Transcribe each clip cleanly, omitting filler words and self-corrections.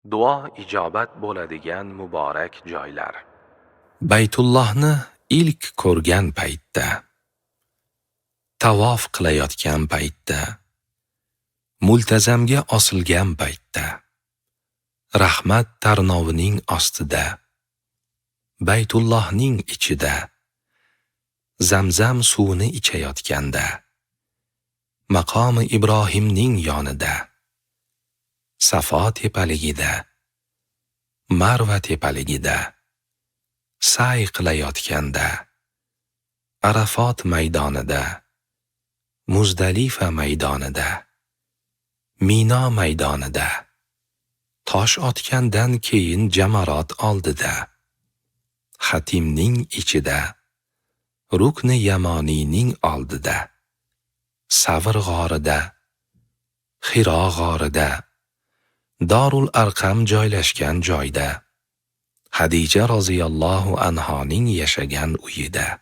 Duo ijobat bo'ladigan muborak joylar. Baytullohni ilk ko'rgan paytda, tavof qilayotgan paytda, multazamga osilgan paytda, rahmat tarnovining ostida, Baytullohning ichida, Zamzam suvini ichayotganda, maqomi Ibrohimning yonida, Safo tepaligida, Marva tepaligida, sa'y qilayotganda, Arafot maydonida, Muzdalifa maydonida, Mino maydonida, tosh otgandan keyin jamarot oldida, Xatimning ichida, Rukni Yamoniyning oldida, Savr g'orida, Xiro g'orida, Dorul Arqam joylashgan joyda, Hadija roziyallohu anhoning yashagan uyida,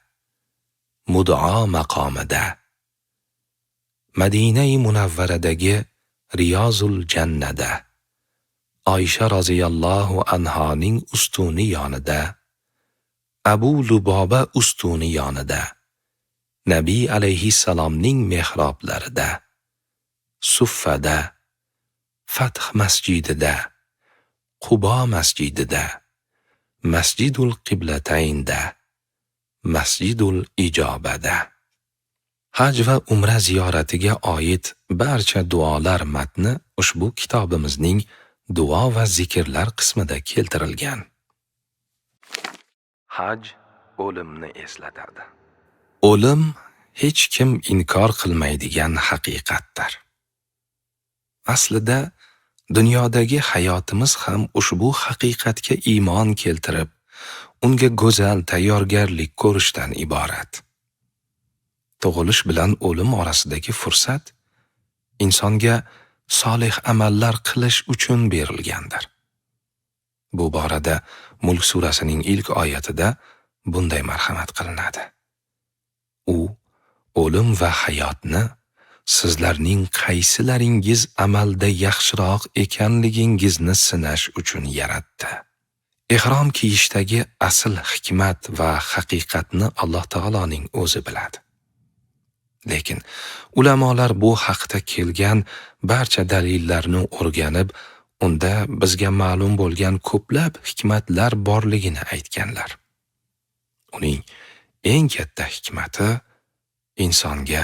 Mud'o maqomida, Madina-i Munavvaradagi Riyozul Jannada, Oysha roziyallohu anhoning ustuni yonida, Abu Luboba ustuni yonida, Nabiy alayhissalomning mehroblarida, Suffada, Fath masjidida, Qubo masjidida, Masjidul Qiblataynda, Masjidul Ijobada. Haj va umra ziyoratiga oid barcha duolar matni ushbu kitobimizning duo va zikrlar qismida keltirilgan. Haj o'limni eslatadi. O'lim hech kim inkor qilmaydigan haqiqatdir. Aslida dunyodagi hayotimiz ham ushbu haqiqatga iymon keltirib, unga go'zal tayyorgarlik ko'rishdan iborat. Tug'ilish bilan o'lim orasidagi fursat insonga solih amallar qilish uchun berilgandir. Bu borada Mulk surasining ilk oyatida bunday marhamat qilinadi. U o'lim va hayotni sizlarning qaysilaringiz amalda yaxshiroq ekanligingizni sinash uchun yaratdi. Ihrom kiyishdagi asl hikmat va haqiqatni Alloh taoloning o'zi biladi. Lekin ulamolar bu haqda kelgan barcha dalillarni o'rganib, unda bizga ma'lum bo'lgan ko'plab hikmatlar borligini aytganlar. Uning eng katta hikmati insonga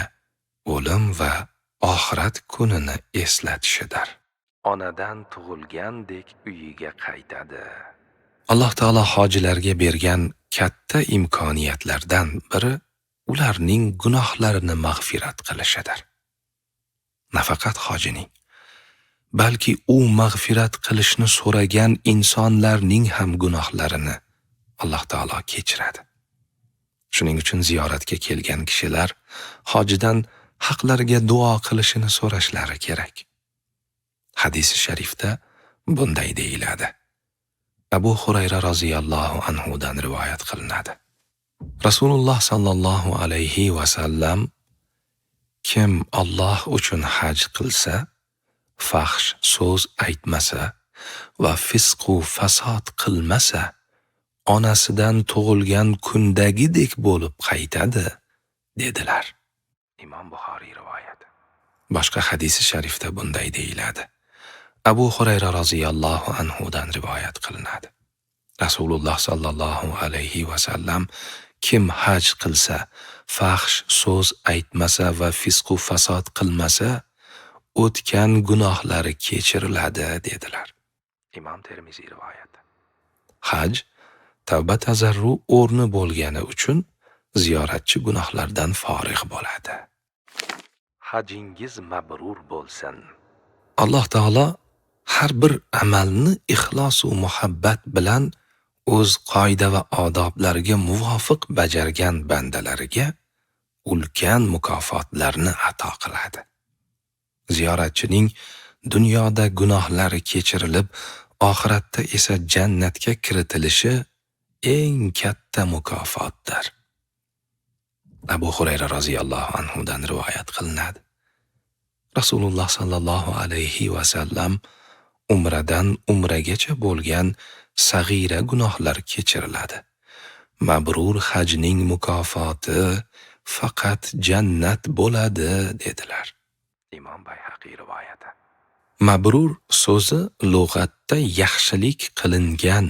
o'lim va oxirat kunini eslatishidir. Onadan tug'ilgandek uyiga qaytadi. Alloh taolo hojilarga bergan katta imkoniyatlardan biri ularning gunohlarini mag'firat qilishidir. Nafaqat hojining, balki u mag'firat qilishni so'ragan insonlarning ham gunohlarini Alloh taolo kechiradi. Shuning uchun ziyoratga kelgan kishilar hojidan haqlarga duo qilishini so'rashlari kerak. Hadis-i sharifda bunday deyiladi. Abu Hurayra roziyallohu anhudan rivoyat qilinadi. Rasululloh sallallohu alayhi va sallam: kim Alloh uchun haj qilsa, fahsh so'z aytmasa va fisqu fasod qilmasa, onasidan tug'ilgan kundagidek bo'lib qaytadi, dedilar. Imom Buxoriy rivoyati. Boshqa hadisi sharifda bunday deyiladi. Abu Hurayra roziyallohu anhudan rivoyat qilinadi. Rasululloh sallallohu alayhi va sallam: kim haj qilsa, fahsh so'z aytmasa va fisqu fasod qilmasa, o'tgan gunohlari kechiriladi, dedilar. Imom Termiziy rivoyati. Haj tavba tazarru o'rni bo'lgani uchun ziyoratchi gunohlardan forig' bo'ladi. Hajingiz mabrur bo'lsin. Alloh taolo har bir amalni ixlos va muhabbat bilan o'z qoida va odoblariga muvofiq bajargan bandalariga ulkan mukofotlarni ato qiladi. Ziyoratchining dunyoda gunohlari kechirilib, oxiratda esa jannatga kiritilishi eng katta mukofotdir. Abu Hurayra roziyallohu anhudan rivoyat qilinadi. Rasululloh sallallohu alayhi va sallam umradan umragacha bo'lgan sag'ira gunohlar kechiriladi. Mabrur hajning mukofoti faqat jannat bo'ladi dedilar. Imom Bayhaqiy rivoyati. Mabrur so'zi lug'atda yaxshilik qilingan,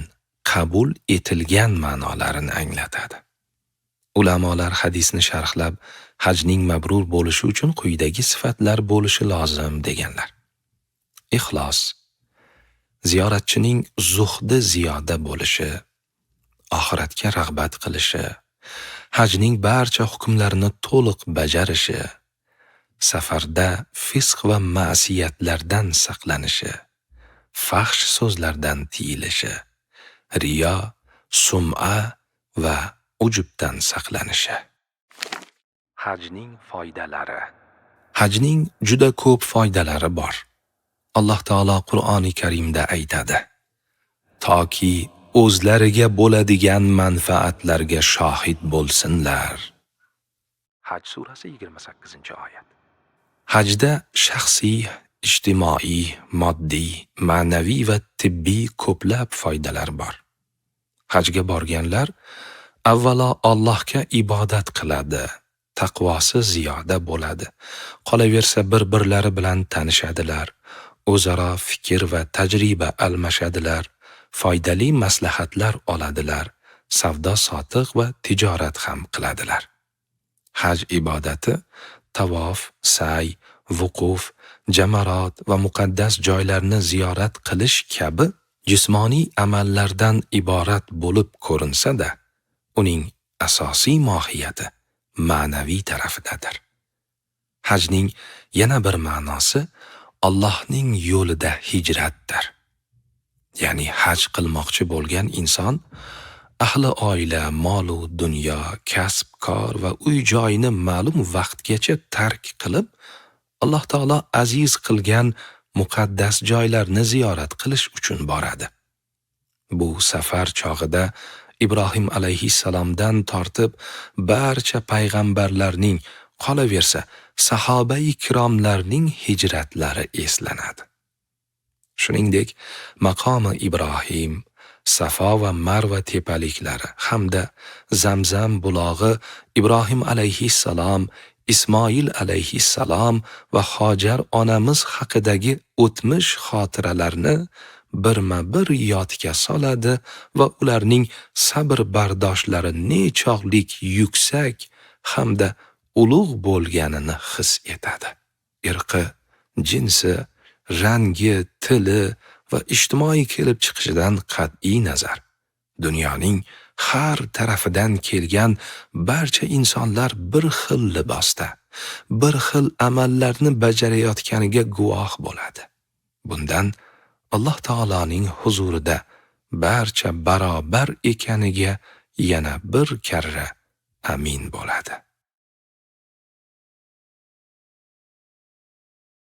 qabul etilgan ma'nolarini anglatadi. Ulamolar hadisni sharhlab, hajning mabrur bo'lishi uchun quyidagi sifatlar bo'lishi lozim deganlar. Ixlos, ziyoratchining zuhdi ziyoda bo'lishi, oxiratga rag'bat qilishi, hajning barcha hukmlarini to'liq bajarishi, safarda fisq va ma'siyatlardan saqlanishi, fahsh so'zlardan tiyilishi, riyo, sum'a va ujubdan saqlanishi. Hajning foydalari. Hajning juda ko'p foydalari bor. Alloh taolo Qur'oni Karimda aytadi: toki o'zlariga bo'ladigan manfaatlarga shohid bo'lsinlar. Haj surasi 28-oyat. Hajda shaxsiy, ijtimoiy, moddiy, ma'naviy va tibbiy ko'plab foydalar bor. Hajga borganlar avvalo Allohga ibodat qiladi, taqvosi ziyoda bo'ladi. Qolaversa bir-birlari bilan tanishadilar, o'zaro fikr va tajriba almashadilar, foydali maslahatlar oladilar, savdo-sotiq va tijorat ham qiladilar. Haj ibodati tavof, sa'y, vuquf, jamarot va muqaddas joylarni ziyorat qilish kabi jismoniy amallardan iborat bo'lib ko'rinsa-da, uning asosiy mohiyati ma'naviy tarafidadir. Hajning yana bir ma'nosi Allohning yo'lida hijratdir. Ya'ni haj qilmoqchi bo'lgan inson ahli oila, molu dunyo, kasb, kor va uy-joyni ma'lum vaqtgacha tark qilib, Alloh taolo aziz qilgan muqaddas joylarni ziyorat qilish uchun boradi. Bu safar chog'ida Ibrohim alayhissalomdan tortib barcha payg'ambarlarning, qolaversa sahobai kiromlarning hijratlari eslanadi. Shuningdek, maqomi Ibrohim, Safo va Marva tepaliklari hamda Zamzam bulog'i Ibrohim alayhissalom, Ismoil alayhissalom va Hojar onamiz haqidagi o'tmish xotiralarni birma-bir yodga soladi va ularning sabr bardoshlari nechog'lik yuksak hamda ulug' bo'lganini his etadi. Irqi, jinsi, rangi, tili va ijtimoiy kelib chiqishidan qat'iy nazar, dunyoning har tarafidan kelgan barcha insonlar bir xil libosda, bir xil amallarni bajarayotganiga guvoh bo'ladi. Bundan Alloh taoloning huzurida barcha barobar ekaniga yana bir karra amin bo'ladi.